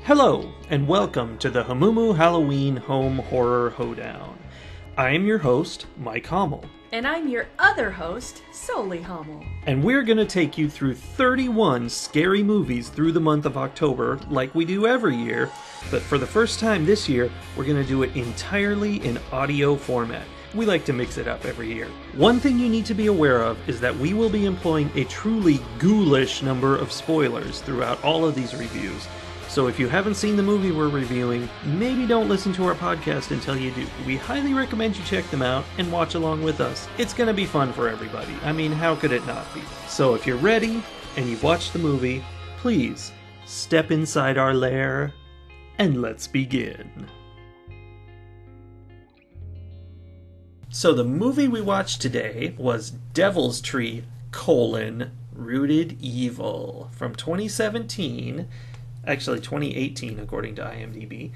Hello, and welcome to the Hamumu Halloween Home Horror Hoedown. I am your host, Mike Hommel. And I'm your other host, Solely Hommel. And we're going to take you through 31 scary movies through the month of October, like we do every year. But for the first time this year, we're going to do it entirely in audio format. We like to mix it up every year. One thing you need to be aware of is that we will be employing a truly ghoulish number of spoilers throughout all of these reviews. So if you haven't seen the movie we're reviewing, maybe don't listen to our podcast until you do. We highly recommend you check them out and watch along with us. It's going to be fun for everybody. I mean, how could it not be? So if you're ready and you've watched the movie, please step inside our lair and let's begin. So the movie we watched today was Devil's Tree, Rooted Evil from 2017. Actually, 2018, according to IMDb.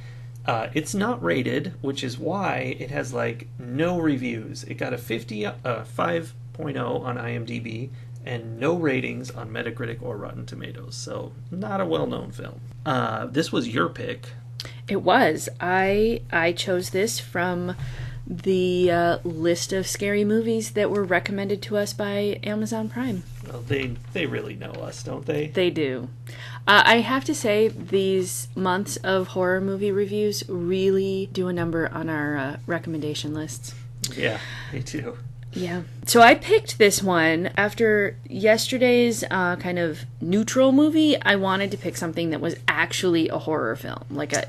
It's not rated, which is why it has, no reviews. It got a 5.0 on IMDb and no ratings on Metacritic or Rotten Tomatoes. So, not a well-known film. This was your pick. It was. I chose this from the list of scary movies that were recommended to us by Amazon Prime. Well, they really know us, don't they? They do. I have to say, these months of horror movie reviews really do a number on our recommendation lists. Yeah, they do. Yeah. So I picked this one after yesterday's kind of neutral movie. I wanted to pick something that was actually a horror film.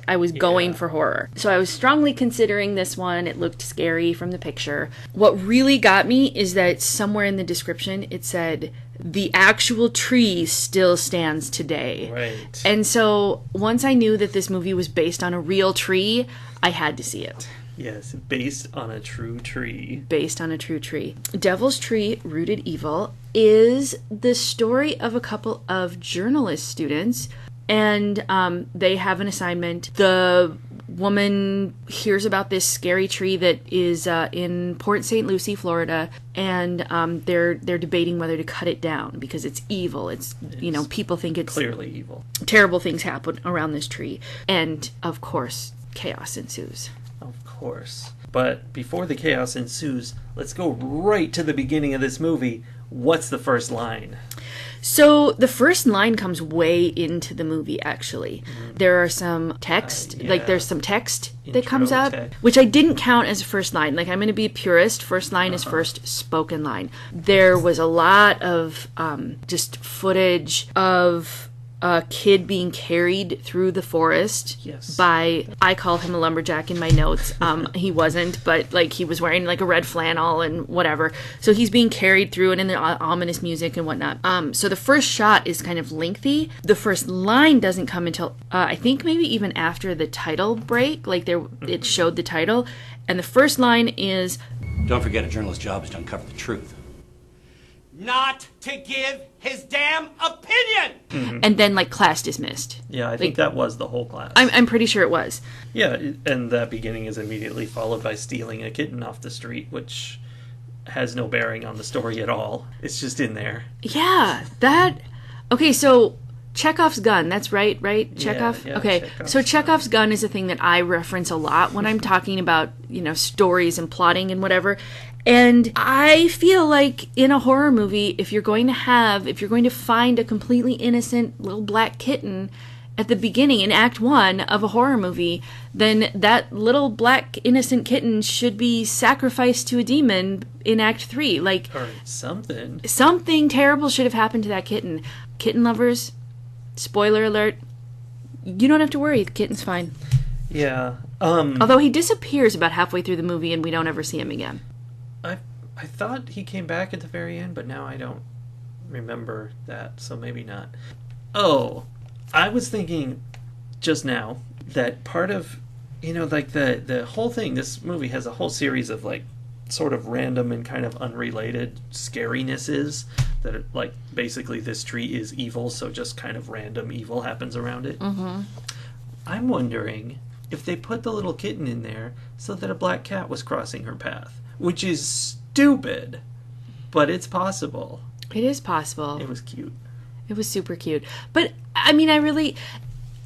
I was going for horror. So I was strongly considering this one. It looked scary from the picture. What really got me is that somewhere in the description it said, "The actual tree still stands today." Right. And so once I knew that this movie was based on a real tree, I had to see it. Yes, based on a true tree. Based on a true tree. Devil's Tree, Rooted Evil is the story of a couple of journalist students, and they have an assignment. The woman hears about this scary tree that is in Port St. Lucie, Florida, and they're debating whether to cut it down because it's evil. It's people think it's clearly evil. Terrible things happen around this tree, and of course, chaos ensues. Of course. But before the chaos ensues, let's go right to the beginning of this movie. What's the first line? So the first line comes way into the movie, actually. There are some text, there's some text that comes up, which I didn't count as a first line. I'm going to be a purist. First line is first spoken line. There was a lot of just footage of a kid being carried through the forest by, I call him a lumberjack in my notes. He wasn't, but he was wearing a red flannel and whatever. So he's being carried through and in the ominous music and whatnot. So the first shot is kind of lengthy. The first line doesn't come until, I think maybe even after the title break, it showed the title. And the first line is, "Don't forget, a journalist's job is to uncover the truth. Not to give his damn opinion!" Mm-hmm. And then, class dismissed. Yeah, I think that was the whole class. I'm pretty sure it was. Yeah, and that beginning is immediately followed by stealing a kitten off the street, which has no bearing on the story at all. It's just in there. Yeah, okay, so Chekhov's gun, that's right? Chekhov? Yeah, okay, so Chekhov's gun is a thing that I reference a lot when I'm talking about, stories and plotting and whatever. And I feel like in a horror movie, if you're going to find a completely innocent little black kitten at the beginning in Act 1 of a horror movie, then that little black innocent kitten should be sacrificed to a demon in Act 3. Or something. Something terrible should have happened to that kitten. Kitten lovers, spoiler alert, you don't have to worry, the kitten's fine. Yeah. Although he disappears about halfway through the movie and we don't ever see him again. I thought he came back at the very end, but now I don't remember that, so maybe not. Oh, I was thinking just now that part of, the whole thing, this movie has a whole series of, sort of random and kind of unrelated scarinesses that are, basically this tree is evil, so just kind of random evil happens around it. Mm-hmm. I'm wondering if they put the little kitten in there so that a black cat was crossing her path, which is stupid, but it's possible. It is possible. It was cute. It was super cute. But, I mean,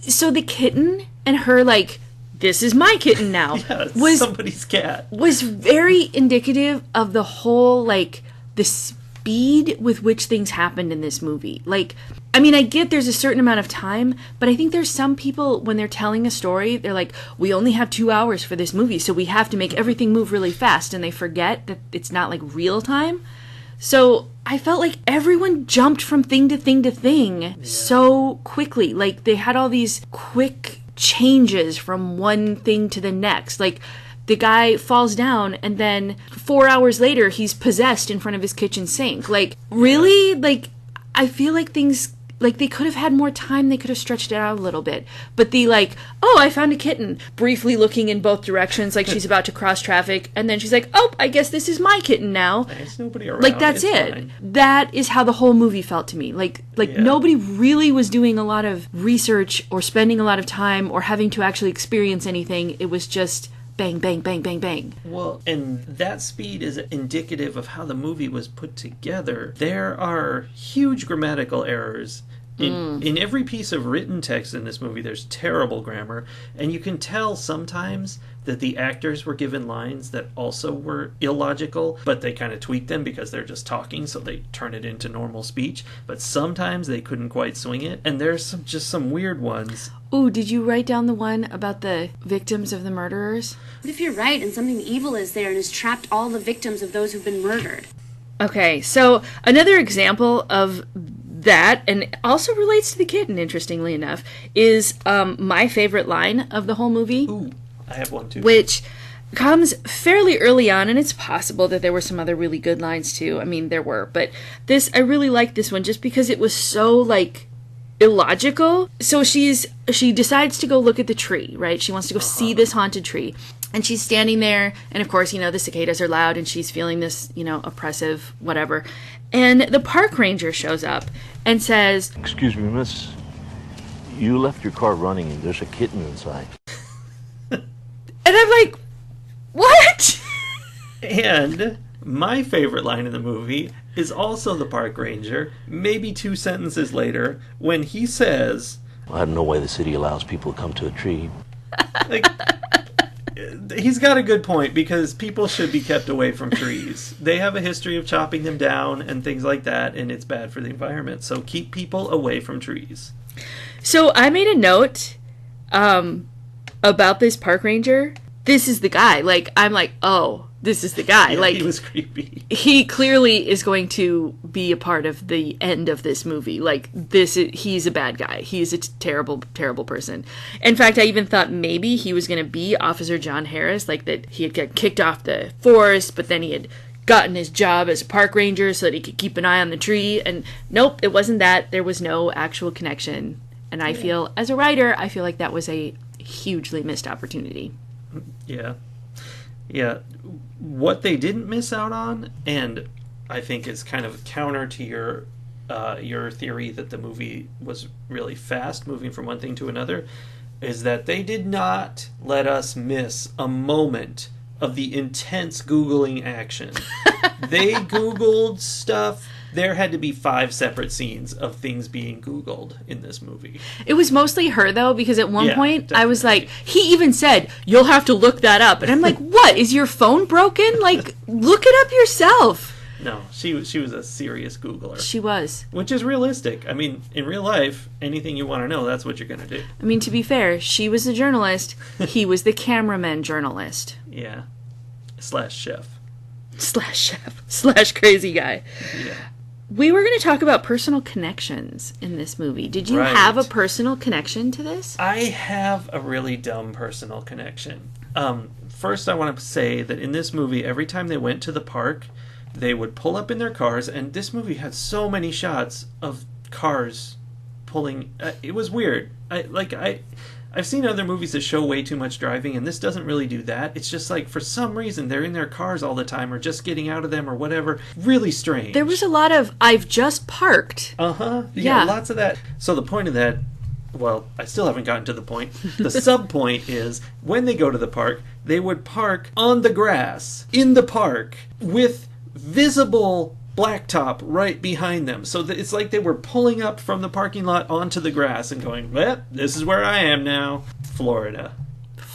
So the kitten and her, like, this is my kitten now, Yeah, it's somebody's cat. Was very indicative of the whole, like, the speed with which things happened in this movie. Like, I mean, I get there's a certain amount of time, but I think there's some people, when they're telling a story, they're like, we only have 2 hours for this movie, so we have to make everything move really fast, and they forget that it's not, like, real time. So I felt like everyone jumped from thing to thing to thing so quickly. Like, they had all these quick changes from one thing to the next. Like, the guy falls down, and then 4 hours later, he's possessed in front of his kitchen sink. Like, really? Like, I feel like things, like, they could have had more time. They could have stretched it out a little bit. But the, like, oh, I found a kitten, briefly looking in both directions, like she's about to cross traffic, and then she's like, oh, I guess this is my kitten now. There's nobody around. Like, that's it's it. fine. That is how the whole movie felt to me. Like nobody really was doing a lot of research or spending a lot of time or having to actually experience anything. It was just bang, bang, bang, bang, bang. Well, and that speed is indicative of how the movie was put together. There are huge grammatical errors. In every piece of written text in this movie, there's terrible grammar, and you can tell sometimes that the actors were given lines that also were illogical, but they kind of tweak them because they're just talking, so they turn it into normal speech. But sometimes they couldn't quite swing it, and there's just some weird ones. Ooh, did you write down the one about the victims of the murderers? What if you're right and something evil is there and has trapped all the victims of those who've been murdered? Okay, so another example of that, and also relates to the kitten, interestingly enough, is my favorite line of the whole movie. Ooh, I have one too. Which comes fairly early on, and it's possible that there were some other really good lines too. I mean, there were, but I really liked this one just because it was so, like, illogical. So she decides to go look at the tree, right? She wants to go see this haunted tree. And she's standing there, and of course, the cicadas are loud, and she's feeling this, oppressive, whatever. And the park ranger shows up and says, "Excuse me, miss. You left your car running, and there's a kitten inside." And I'm like, what? And my favorite line in the movie is also the park ranger, maybe 2 sentences later, when he says, "Well, I don't know why the city allows people to come to a tree." Like, he's got a good point, because people should be kept away from trees. They have a history of chopping them down and things like that, and it's bad for the environment. So keep people away from trees. So I made a note about this park ranger. This is the guy. Like, I'm like, oh, this is the guy. Yeah, like, he was creepy. He clearly is going to be a part of the end of this movie. Like, he's a bad guy. He's a terrible, terrible person. In fact, I even thought maybe he was going to be Officer John Harris, like that he had got kicked off the force, but then he had gotten his job as a park ranger so that he could keep an eye on the tree. And nope, it wasn't that. There was no actual connection. And I feel, as a writer, I feel like that was a hugely missed opportunity. Yeah. Yeah. What they didn't miss out on, and I think is kind of counter to your theory that the movie was really fast, moving from one thing to another, is that they did not let us miss a moment of the intense Googling action. They Googled stuff. There had to be 5 separate scenes of things being Googled in this movie. It was mostly her, though, because at one point definitely. I was like, he even said, you'll have to look that up. And I'm like, what? Is your phone broken? Like, look it up yourself. No, she was a serious Googler. She was. Which is realistic. I mean, in real life, anything you want to know, that's what you're going to do. I mean, to be fair, she was the journalist. He was the cameraman journalist. Yeah. /chef. /chef. /crazy guy. Yeah. We were going to talk about personal connections in this movie. Did you have a personal connection to this? I have a really dumb personal connection. First, I want to say that in this movie, every time they went to the park, they would pull up in their cars, and this movie had so many shots of cars pulling. It was weird. I've seen other movies that show way too much driving, and this doesn't really do that. It's just like, for some reason, they're in their cars all the time, or just getting out of them, or whatever. Really strange. There was a lot of, I've just parked. Yeah, lots of that. So the point of that, well, I still haven't gotten to the point. The sub-point is, when they go to the park, they would park on the grass, in the park, with visible blacktop right behind them. So that it's like they were pulling up from the parking lot onto the grass and going, well, this is where I am now. Florida.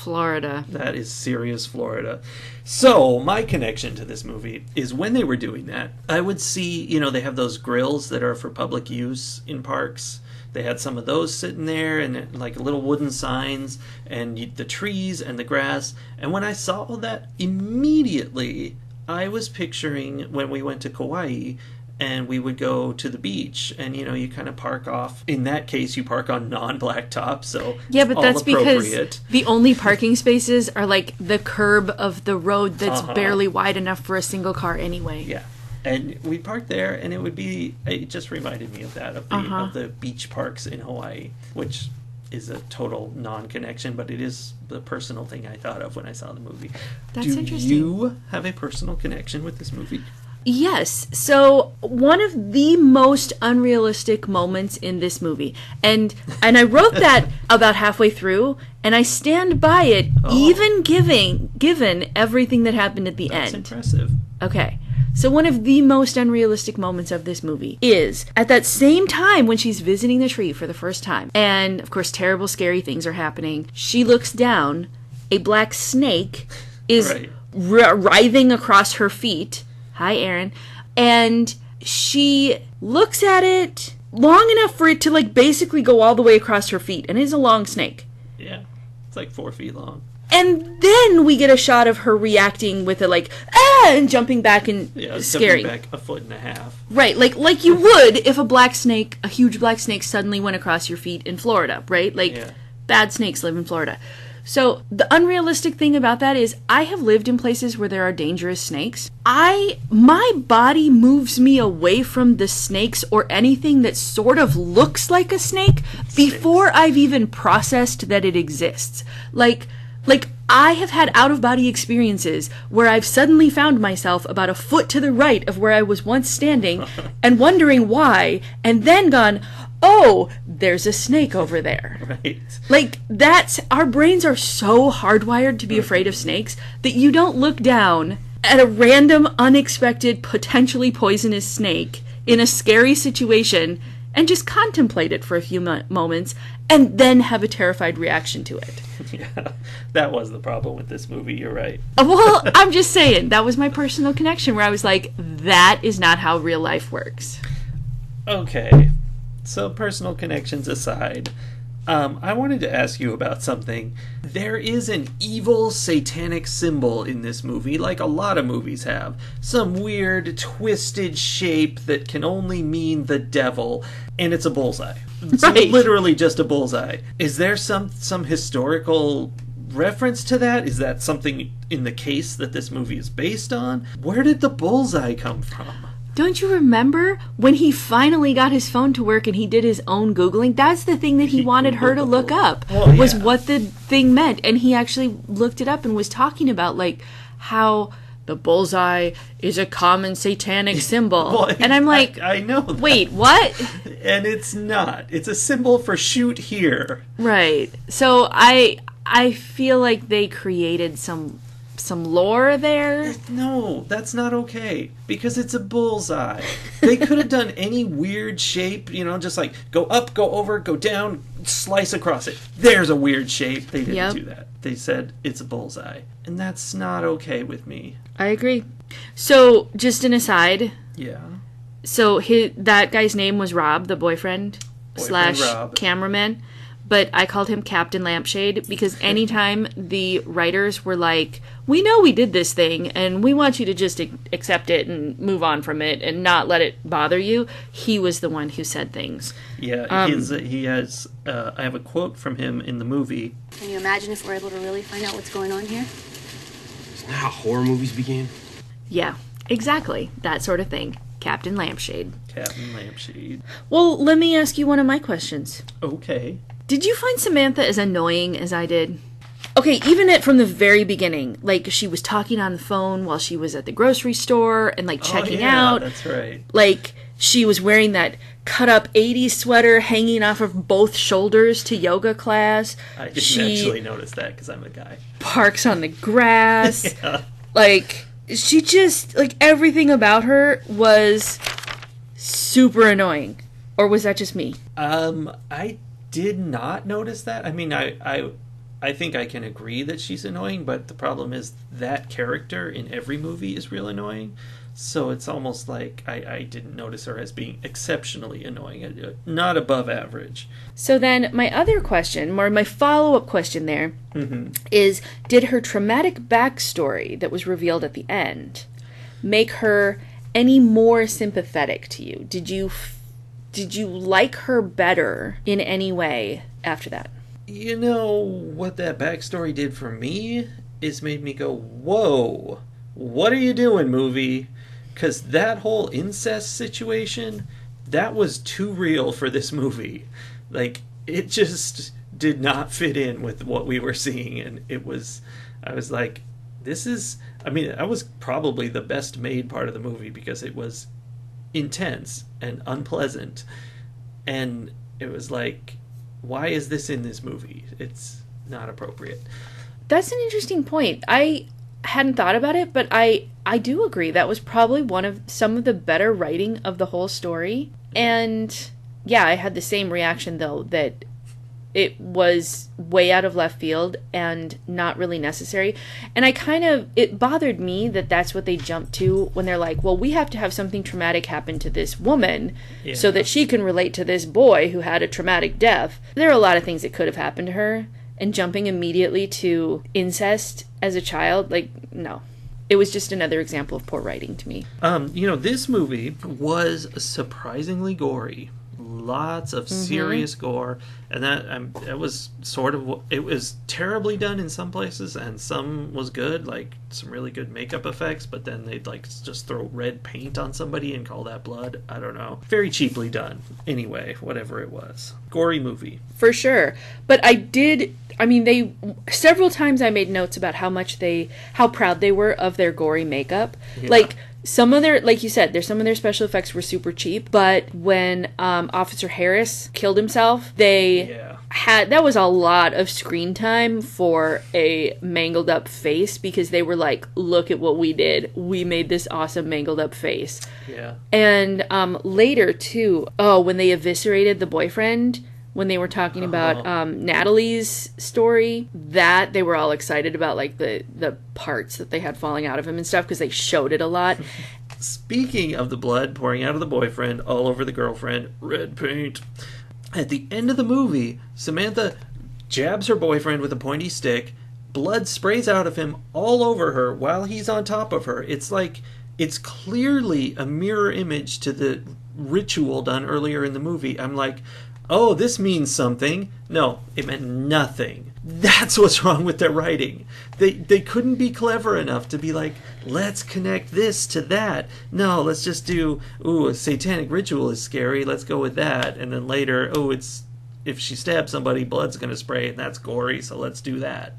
That is serious Florida. So, my connection to this movie is when they were doing that, I would see, they have those grills that are for public use in parks. They had some of those sitting there and like little wooden signs and the trees and the grass. And when I saw all that, immediately I was picturing when we went to Kauai and we would go to the beach and, you kind of park off. In that case, you park on non-blacktop, so yeah, but that's because the only parking spaces are like the curb of the road that's barely wide enough for a single car anyway. Yeah. And we parked there, and it just reminded me of that, of the beach parks in Hawaii, which is a total non-connection, but it is the personal thing I thought of when I saw the movie. That's interesting. Do you have a personal connection with this movie? Yes. So one of the most unrealistic moments in this movie, and I wrote that about halfway through, and I stand by it, even given everything that happened at the end. That's impressive. Okay. So one of the most unrealistic moments of this movie is at that same time when she's visiting the tree for the first time, and of course terrible, scary things are happening. She looks down. A black snake is writhing across her feet. Hi, Aaron. And she looks at it long enough for it to like basically go all the way across her feet. And it is a long snake. Yeah. It's like 4 feet long. And then we get a shot of her reacting with a like, ah, and jumping back and scaring. Jumping back 1.5 feet. Right, like you would if a huge black snake suddenly went across your feet in Florida, right? Bad snakes live in Florida. So the unrealistic thing about that is I have lived in places where there are dangerous snakes. My body moves me away from the snakes or anything that sort of looks like a snake before I've even processed that it exists. Like I have had out-of-body experiences where I've suddenly found myself about a foot to the right of where I was once standing and wondering why, and then gone, oh, there's a snake over there. Right. Like, our brains are so hardwired to be afraid of snakes that you don't look down at a random, unexpected, potentially poisonous snake in a scary situation and just contemplate it for a few moments and then have a terrified reaction to it. Yeah, that was the problem with this movie, you're right. Well, I'm just saying, that was my personal connection where I was like, that is not how real life works. Okay, so personal connections aside, I wanted to ask you about something. There is an evil satanic symbol in this movie, like a lot of movies have. Some weird, twisted shape that can only mean the devil, and it's a bullseye. It's literally just a bullseye. Is there some historical reference to that? Is that something in the case that this movie is based on? Where did the bullseye come from? Don't you remember when he finally got his phone to work and he did his own Googling? That's the thing that he wanted her to look up, was what the thing meant. And he actually looked it up and was talking about, like, how the bullseye is a common satanic symbol. Well, and I'm like, I know that. Wait, what? And it's not. It's a symbol for shoot here. Right. So I feel like they created some lore there. No, that's not okay, because it's a bullseye. They could have done any weird shape, just like go up, go over, go down, slice across it. There's a weird shape. They didn't do that. They said it's a bullseye, and that's not okay with me. I agree. So, just an aside. Yeah. So that guy's name was Rob, the boyfriend / Rob. cameraman. But I called him Captain Lampshade because anytime the writers were like, we know we did this thing and we want you to just accept it and move on from it and not let it bother you, he was the one who said things. Yeah, he has, I have a quote from him in the movie. Can you imagine if we're able to really find out what's going on here? Isn't that how horror movies begin? Yeah, exactly. That sort of thing. Captain Lampshade. Captain Lampshade. Well, let me ask you one of my questions. Okay. Did you find Samantha as annoying as I did? Okay, even from the very beginning, like she was talking on the phone while she was at the grocery store and like checking out. That's right. Like she was wearing that cut up 80s sweater hanging off of both shoulders to yoga class. I didn't actually notice that because I'm a guy. Parks on the grass. Yeah. Like she just, like, everything about her was super annoying. Or was that just me? I did not notice that. I mean, I think I can agree that she's annoying, but the problem is that character in every movie is real annoying. So it's almost like I didn't notice her as being exceptionally annoying, not above average. So then my other question, or my follow-up question there, is, did her traumatic backstory that was revealed at the end make her any more sympathetic to you? Did you like her better in any way after that? You know, what that backstory did for me is made me go, whoa, what are you doing, movie? Because that whole incest situation, that was too real for this movie. Like, it just did not fit in with what we were seeing. And I was like, that was probably the best made part of the movie because it was intense and unpleasant. And it was like, why is this in this movie? It's not appropriate. That's an interesting point. I hadn't thought about it, but I do agree. That was probably some of the better writing of the whole story. And yeah, I had the same reaction, though, that it was way out of left field and not really necessary. And it bothered me that that's what they jumped to when they're like, well, we have to have something traumatic happen to this woman so that she can relate to this boy who had a traumatic death. There are a lot of things that could have happened to her, and jumping immediately to incest as a child, like, no. It was just another example of poor writing to me. This movie was surprisingly gory. Lots of serious gore, and that was sort of, it was terribly done in some places, and some was good, like some really good makeup effects, but then they'd like just throw red paint on somebody and call that blood. I don't know. Very cheaply done. Anyway, whatever it was. Gory movie. For sure. But several times I made notes about how proud they were of their gory makeup. Yeah. Like, some of their, like you said, some of their special effects were super cheap, but when Officer Harris killed himself, that was a lot of screen time for a mangled up face, because they were like, look at what we did. We made this awesome mangled up face. Yeah. And later, too, when they eviscerated the boyfriend, when they were talking about Natalie's story, that they were all excited about, like, the parts that they had falling out of him and stuff, because they showed it a lot. Speaking of the blood pouring out of the boyfriend all over the girlfriend, red paint. At the end of the movie, Samantha jabs her boyfriend with a pointy stick. Blood sprays out of him all over her while he's on top of her. It's like, it's clearly a mirror image to the ritual done earlier in the movie. I'm like, oh, this means something. No, it meant nothing. That's what's wrong with their writing. They couldn't be clever enough to be like, let's connect this to that. No, let's just do, a satanic ritual is scary, let's go with that. And then later, if she stabs somebody, blood's going to spray, and that's gory, so let's do that.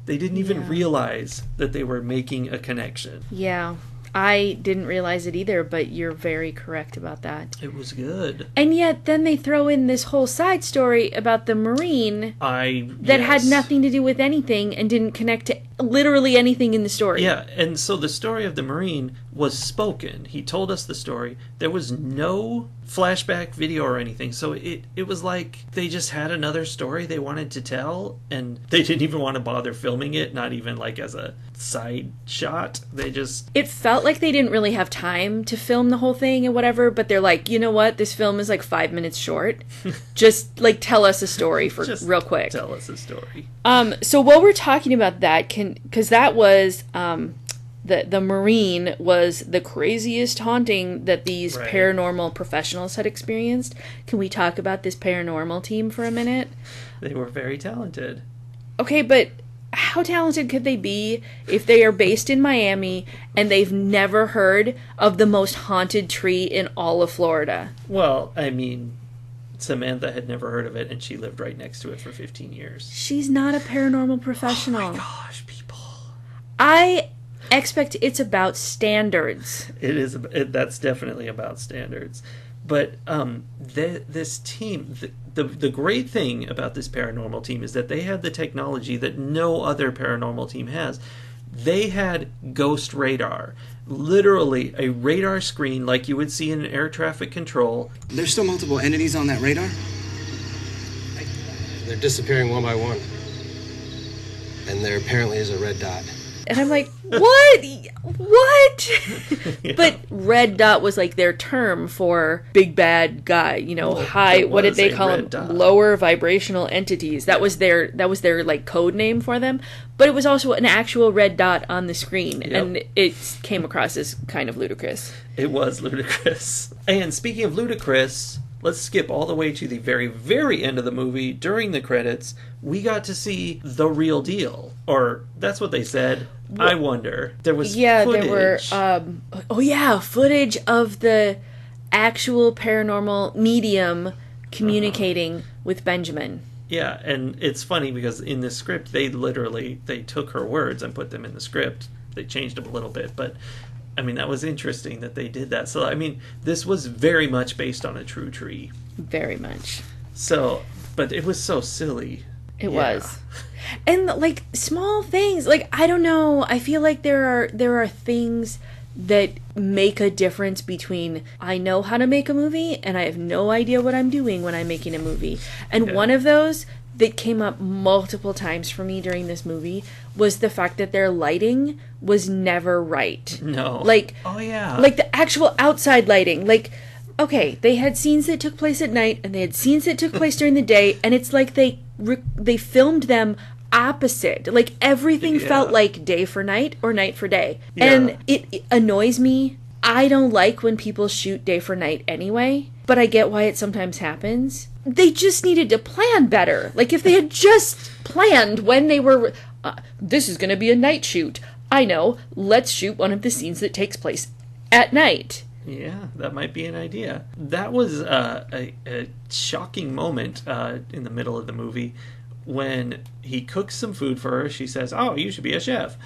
They didn't even realize that they were making a connection. Yeah. I didn't realize it either, but you're very correct about that. It was good. And yet, then they throw in this whole side story about the Marine that had nothing to do with anything and didn't connect to literally anything in the story. Yeah, and so the story of the Marine was spoken. He told us the story. There was no flashback video or anything, so it was like they just had another story they wanted to tell, and they didn't even want to bother filming it, not even like as a side shot. It felt like they didn't really have time to film the whole thing and whatever, but they're like, you know what, this film is like 5 minutes short. Just like tell us a story for just real quick. Tell us a story. So while we're talking about that, because that was the Marine was the craziest haunting that these paranormal professionals had experienced. Can we talk about this paranormal team for a minute? They were very talented. Okay, but how talented could they be if they are based in Miami and they've never heard of the most haunted tree in all of Florida? Well, I mean, Samantha had never heard of it, and she lived right next to it for 15 years. She's not a paranormal professional. Oh my gosh, people. It's about standards. It is. That's definitely about standards. But this team, the great thing about this paranormal team is that they had the technology that no other paranormal team has. They had ghost radar. Literally a radar screen like you would see in air traffic control. There's still multiple entities on that radar? They're disappearing one by one. And there apparently is a red dot. And I'm like, what? What? Yeah. But red dot was like their term for big bad guy, you know, Well, high, there what did was they a call red them? dot. Lower vibrational entities. That was their like code name for them. But it was also an actual red dot on the screen. Yep. And it came across as kind of ludicrous. It was ludicrous. And speaking of ludicrous, let's skip all the way to the very, very end of the movie. During the credits, we got to see the real deal. Or that's what they said. I wonder. There was footage. There were, footage of the actual paranormal medium communicating with Benjamin. Yeah, and it's funny because in the script, they took her words and put them in the script. They changed them a little bit, but I mean, that was interesting that they did that. So, I mean, this was very much based on a true tree. Very much. So, but it was so silly. It was. And like small things, like I don't know, I feel like there are things that make a difference between I know how to make a movie and I have no idea what I'm doing when I'm making a movie. And one of those that came up multiple times for me during this movie was the fact that their lighting was never right. No. Like, oh yeah. Like the actual outside lighting. Like, okay, they had scenes that took place at night and they had scenes that took place during the day, and it's like they filmed them opposite. Like everything felt like day for night or night for day. Yeah. And it annoys me. I don't like when people shoot day for night anyway, but I get why it sometimes happens. They just needed to plan better. Like if they had just planned when they were this is going to be a night shoot. I know, let's shoot one of the scenes that takes place at night. Yeah, that might be an idea. That was a shocking moment in the middle of the movie when he cooks some food for her. She says, "Oh, you should be a chef."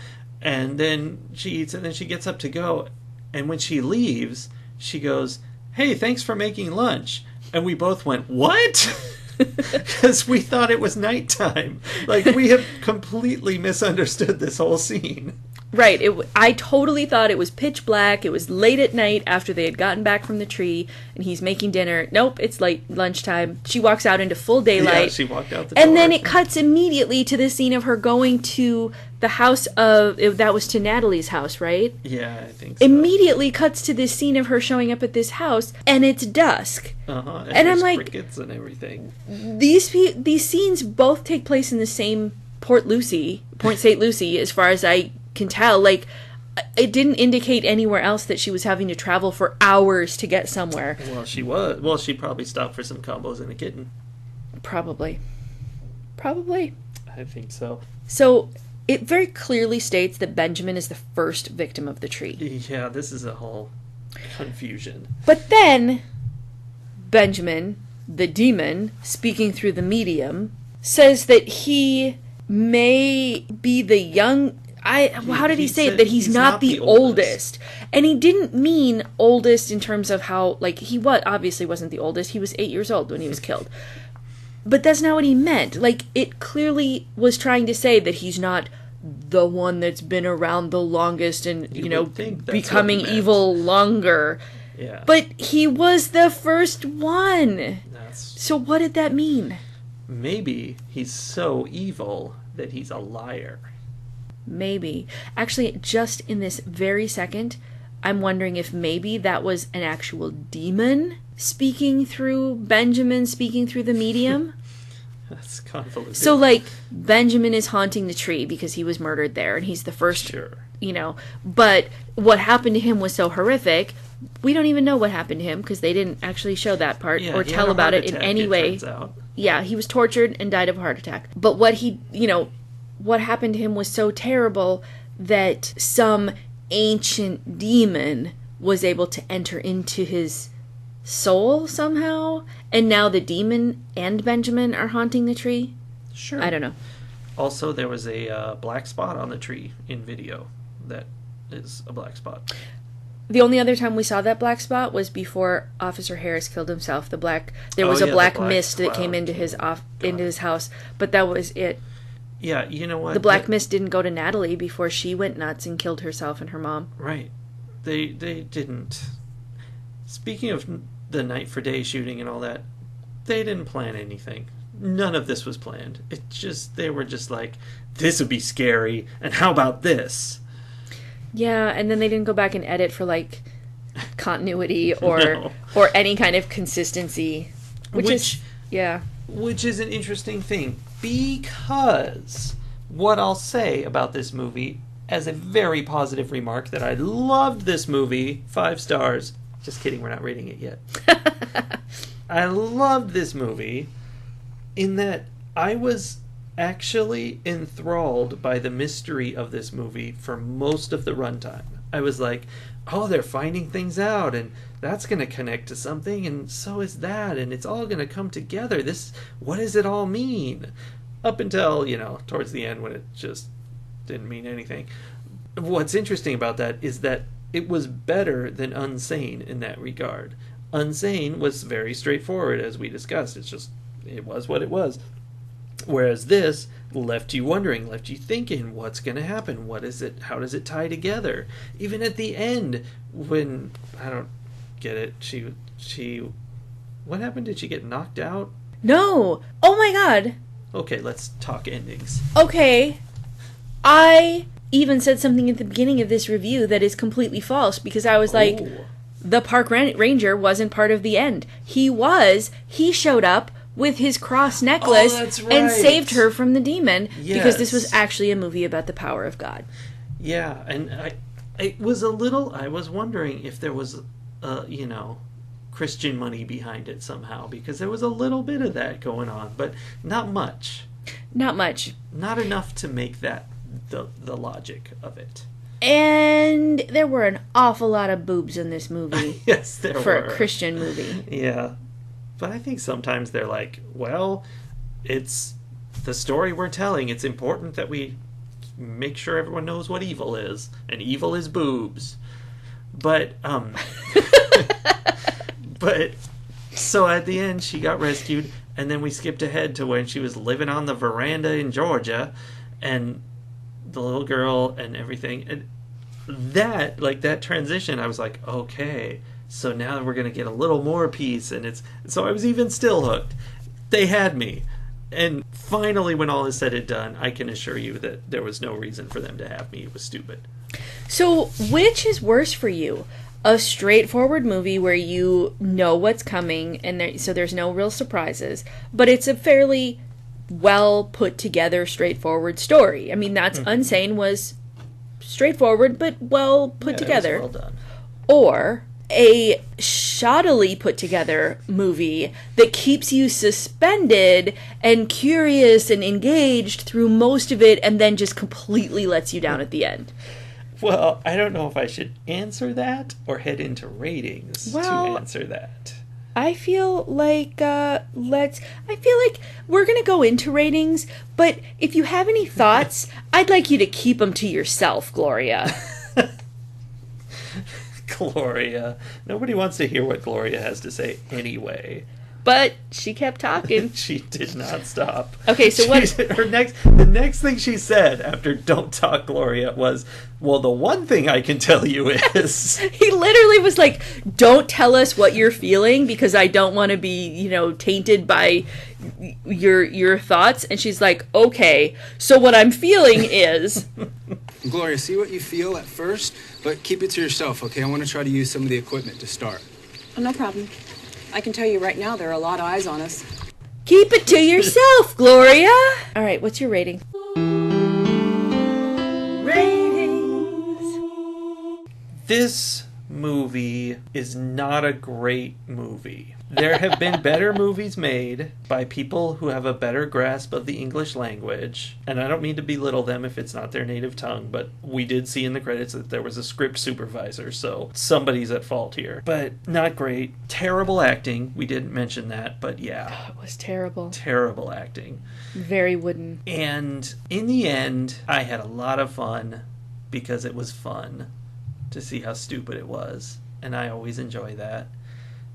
And then she eats, and then she gets up to go. And when she leaves, she goes, "Hey, thanks for making lunch." And we both went, "What?" Because we thought it was nighttime. Like, we have completely misunderstood this whole scene. Right. I totally thought it was pitch black. It was late at night after they had gotten back from the tree, and he's making dinner. Nope, it's late lunchtime. She walks out into full daylight. Yeah, she walked out the door. And then it cuts immediately to the scene of her going to the house of... That was to Natalie's house, right? Yeah, I think so. Immediately cuts to this scene of her showing up at this house, and it's dusk. Uh-huh. And I'm like... crickets and everything. These scenes both take place in the same Port St. Lucie, as far as I can tell. Like, it didn't indicate anywhere else that she was having to travel for hours to get somewhere. Well, she was. Well, she probably stopped for some combos and a kitten. Probably. I think so. So, it very clearly states that Benjamin is the first victim of the tree. Yeah, this is a whole confusion. But then, Benjamin, the demon, speaking through the medium, says that he may be the young... how did he say it? That he's not the oldest. And he didn't mean oldest in terms of how, like, he obviously wasn't the oldest. He was 8 years old when he was killed. But that's not what he meant. Like, it clearly was trying to say that he's not the one that's been around the longest and, becoming evil longer. Yeah. But he was the first one. So what did that mean? Maybe he's so evil that he's a liar. Maybe. Actually, just in this very second, I'm wondering if maybe that was an actual demon speaking through Benjamin, speaking through the medium. That's convoluted. So, like, Benjamin is haunting the tree because he was murdered there, and he's the first, But what happened to him was so horrific, we don't even know what happened to him because they didn't actually show that part or tell about it in any way. Yeah, he was tortured and died of a heart attack. But what what happened to him was so terrible that some ancient demon was able to enter into his soul somehow, and now the demon and Benjamin are haunting the tree. Sure. I don't know. Also, there was a black spot on the tree in video. That is a black spot. The only other time we saw that black spot was before Officer Harris killed himself. There was a black mist that came into his house, but that was it. Yeah, you know what? The Black Mist didn't go to Natalie before she went nuts and killed herself and her mom. Right. They didn't. Speaking of the Night for Day shooting and all that, they didn't plan anything. None of this was planned. They were just like, this would be scary, and how about this? Yeah, and then they didn't go back and edit for, like, continuity or No. or any kind of consistency. Which is an interesting thing, because what I'll say about this movie as a very positive remark that I loved this movie, 5 stars. Just kidding, we're not rating it yet. I loved this movie in that I was actually enthralled by the mystery of this movie for most of the runtime. I was like, oh, they're finding things out, and that's going to connect to something, and so is that, and it's all going to come together. What does it all mean? Up until, towards the end when it just didn't mean anything. What's interesting about that is that it was better than Unsane in that regard. Unsane was very straightforward, as we discussed. It was what it was. Whereas this left you wondering, left you thinking, what's going to happen? What is it? How does it tie together? Even at the end, when, I don't get it, she what happened? Did she get knocked out? No. Oh my god. Okay, let's talk endings. Okay. I even said something at the beginning of this review that is completely false, because I was like, the park ranger wasn't part of the end. He showed up with his cross necklace and saved her from the demon, because this was actually a movie about the power of God. Yeah, and I was wondering if there was, Christian money behind it somehow, because there was a little bit of that going on, but not much. Not much. Not enough to make that the logic of it. And there were an awful lot of boobs in this movie. Yes, there were. For a Christian movie. Yeah. But I think sometimes they're like, well, it's the story we're telling. It's important that we make sure everyone knows what evil is. And evil is boobs. But, but, so at the end she got rescued, and then we skipped ahead to when she was living on the veranda in Georgia, and the little girl and everything. And that transition, I was like, okay, so now we're going to get a little more peace, and so I was even still hooked. They had me. And finally, when all is said and done, I can assure you that there was no reason for them to have me. It was stupid. So, which is worse for you? A straightforward movie where you know what's coming, and so there's no real surprises, but it's a fairly well put together, straightforward story. I mean, that's Unsane was straightforward, but well put together. It was well done. Or a shoddily put together movie that keeps you suspended and curious and engaged through most of it, and then just completely lets you down at the end. Well, I don't know if I should answer that or head into ratings to answer that. I feel like we're gonna go into ratings, but if you have any thoughts, I'd like you to keep them to yourself, Gloria. Gloria. Nobody wants to hear what Gloria has to say anyway. But she kept talking. She did not stop. Okay, so the next thing she said after "Don't talk, Gloria" was, "Well, the one thing I can tell you is..." He literally was like, "Don't tell us what you're feeling because I don't want to be, tainted by your thoughts." And she's like, "Okay, so what I'm feeling is..." Gloria, see what you feel at first, but keep it to yourself, okay? I want to try to use some of the equipment to start. Oh, no problem. I can tell you right now there are a lot of eyes on us. Keep it to yourself, Gloria! All right, what's your rating? Ratings! This movie is not a great movie. There have been better movies made by people who have a better grasp of the English language, and I don't mean to belittle them if it's not their native tongue, but we did see in the credits that there was a script supervisor, so somebody's at fault here. But not great. Terrible acting. We didn't mention that, but yeah. Oh, it was terrible. Terrible acting. Very wooden. And in the end, I had a lot of fun because it was fun to see how stupid it was, and I always enjoy that.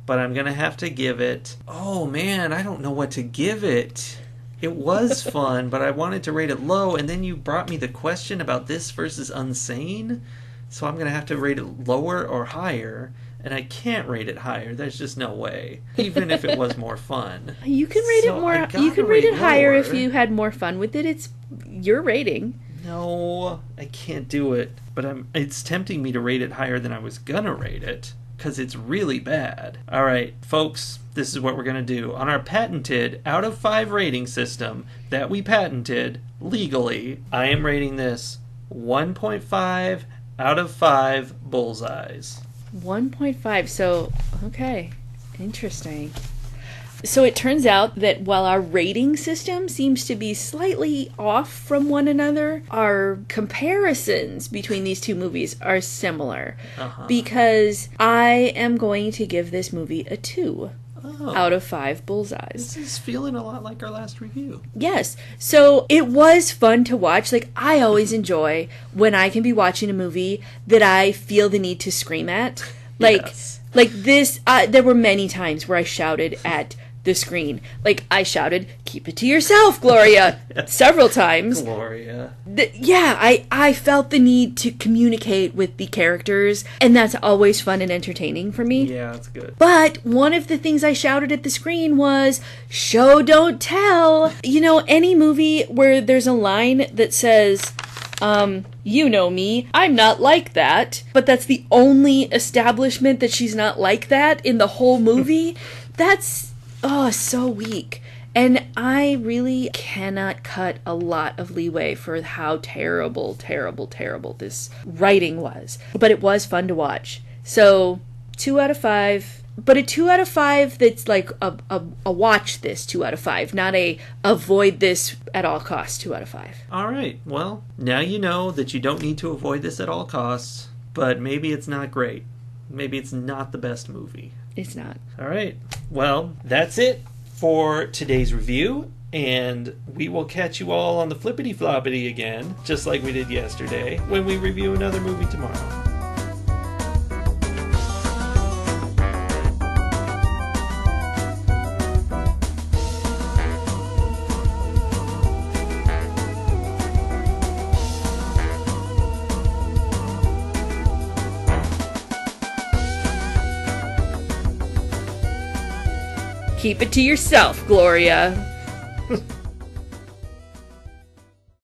But I'm going to have to give it... Oh, man, I don't know what to give it. It was fun, but I wanted to rate it low, and then you brought me the question about this versus Unsane, so I'm going to have to rate it lower or higher, and I can't rate it higher. There's just no way, even if it was more fun. You can rate it more. You can rate it higher if you had more fun with it. It's your rating. No, I can't do it. But it's tempting me to rate it higher than I was gonna rate it, because it's really bad. Alright, folks, this is what we're gonna do. On our patented out of 5 rating system that we patented legally, I am rating this 1.5 out of 5 bullseyes. 1.5, so, okay. Interesting. So it turns out that while our rating system seems to be slightly off from one another, our comparisons between these two movies are similar. Because I am going to give this movie a 2 out of 5 bullseyes. This is feeling a lot like our last review. Yes. So it was fun to watch. Like, I always enjoy when I can be watching a movie that I feel the need to scream at. Like, Yes. like this, there were many times where I shouted at the screen. Like, I shouted, "Keep it to yourself, Gloria," several times. Gloria. I felt the need to communicate with the characters, and that's always fun and entertaining for me. Yeah, that's good. But one of the things I shouted at the screen was, "Show, don't tell." You know, any movie where there's a line that says, you know me, I'm not like that, but that's the only establishment that she's not like that in the whole movie, that's, so weak. And I really cannot cut a lot of leeway for how terrible, terrible, terrible this writing was. But it was fun to watch. So, 2 out of 5. But a 2 out of 5 that's like a watch this 2 out of 5, not a avoid this at all costs 2 out of 5. All right. Well, now you know that you don't need to avoid this at all costs, but maybe it's not great. Maybe it's not the best movie. It's not. All right. Well, that's it for today's review, and we will catch you all on the flippity floppity again, just like we did yesterday, when we review another movie tomorrow. Keep it to yourself, Gloria.